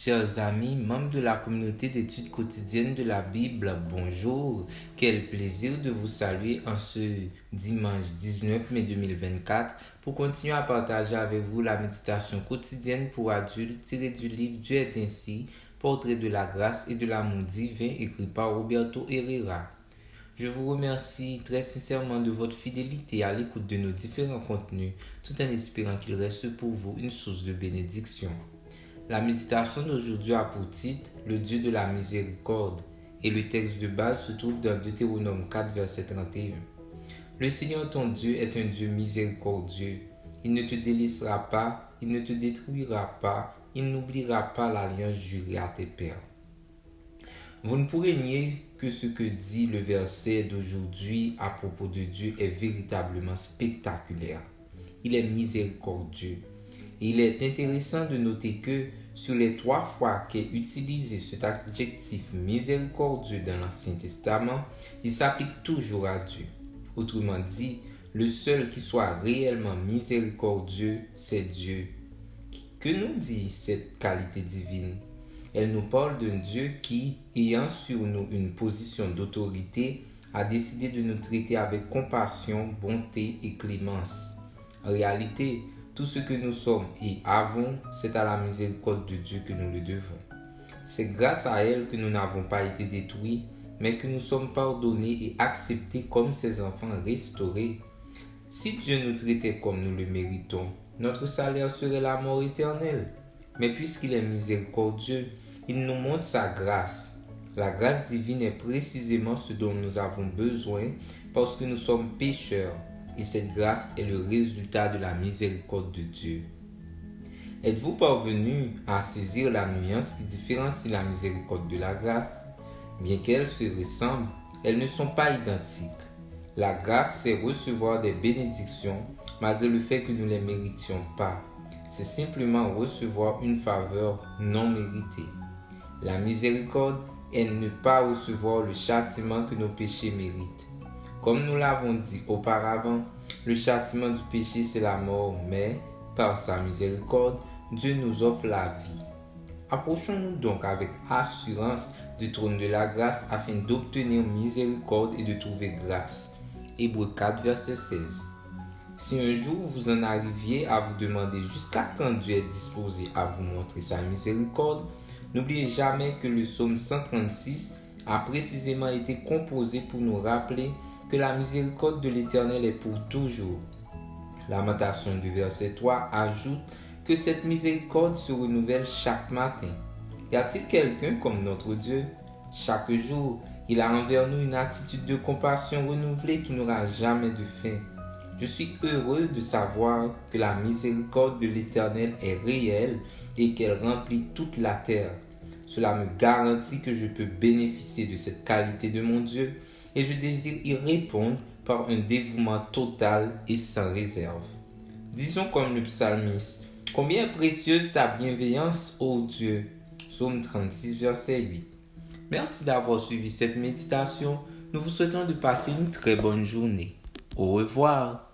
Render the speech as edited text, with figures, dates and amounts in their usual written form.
Chers amis, membres de la communauté d'études quotidiennes de la Bible, bonjour. Quel plaisir de vous saluer en ce dimanche 19 mai 2024 pour continuer à partager avec vous la méditation quotidienne pour adultes tirée du livre Dieu est ainsi, portrait de la grâce et de l'amour divin écrit par Roberto Herrera. Je vous remercie très sincèrement de votre fidélité à l'écoute de nos différents contenus, tout en espérant qu'il reste pour vous une source de bénédiction. La méditation d'aujourd'hui a pour titre « Le Dieu de la miséricorde » et le texte de base se trouve dans Deutéronome 4, verset 31. Le Seigneur ton Dieu est un Dieu miséricordieux. Il ne te délaissera pas, il ne te détruira pas, il n'oubliera pas l'alliance jurée à tes pères. Vous ne pourrez nier que ce que dit le verset d'aujourd'hui à propos de Dieu est véritablement spectaculaire. Il est miséricordieux. Et il est intéressant de noter que sur les 3 fois qu'est utilisé cet adjectif miséricordieux dans l'Ancien Testament, il s'applique toujours à Dieu. Autrement dit, le seul qui soit réellement miséricordieux, c'est Dieu. Que nous dit cette qualité divine? Elle nous parle d'un Dieu qui, ayant sur nous une position d'autorité, a décidé de nous traiter avec compassion, bonté et clémence. En réalité, tout ce que nous sommes et avons, c'est à la miséricorde de Dieu que nous le devons. C'est grâce à elle que nous n'avons pas été détruits, mais que nous sommes pardonnés et acceptés comme ses enfants restaurés. Si Dieu nous traitait comme nous le méritons, notre salaire serait la mort éternelle. Mais puisqu'il est miséricordieux, il nous montre sa grâce. La grâce divine est précisément ce dont nous avons besoin parce que nous sommes pécheurs. Et cette grâce est le résultat de la miséricorde de Dieu. Êtes-vous parvenu à saisir la nuance qui différencie la miséricorde de la grâce? Bien qu'elles se ressemblent, elles ne sont pas identiques. La grâce, c'est recevoir des bénédictions malgré le fait que nous ne les méritions pas. C'est simplement recevoir une faveur non méritée. La miséricorde est ne pas recevoir le châtiment que nos péchés méritent. Comme nous l'avons dit auparavant, le châtiment du péché c'est la mort, mais par sa miséricorde, Dieu nous offre la vie. Approchons-nous donc avec assurance du trône de la grâce afin d'obtenir miséricorde et de trouver grâce. Hébreux 4, verset 16. Si un jour vous en arriviez à vous demander jusqu'à quand Dieu est disposé à vous montrer sa miséricorde, n'oubliez jamais que le psaume 136 a précisément été composé pour nous rappeler que la miséricorde de l'Éternel est pour toujours. Lamentation du verset 3 ajoute que cette miséricorde se renouvelle chaque matin. Y a-t-il quelqu'un comme notre Dieu? Chaque jour, il a envers nous une attitude de compassion renouvelée qui n'aura jamais de fin. Je suis heureux de savoir que la miséricorde de l'Éternel est réelle et qu'elle remplit toute la terre. Cela me garantit que je peux bénéficier de cette qualité de mon Dieu et je désire y répondre par un dévouement total et sans réserve. Disons comme le psalmiste, combien est précieuse ta bienveillance, ô Dieu. Psaume 36, verset 8. Merci d'avoir suivi cette méditation. Nous vous souhaitons de passer une très bonne journée. Au revoir.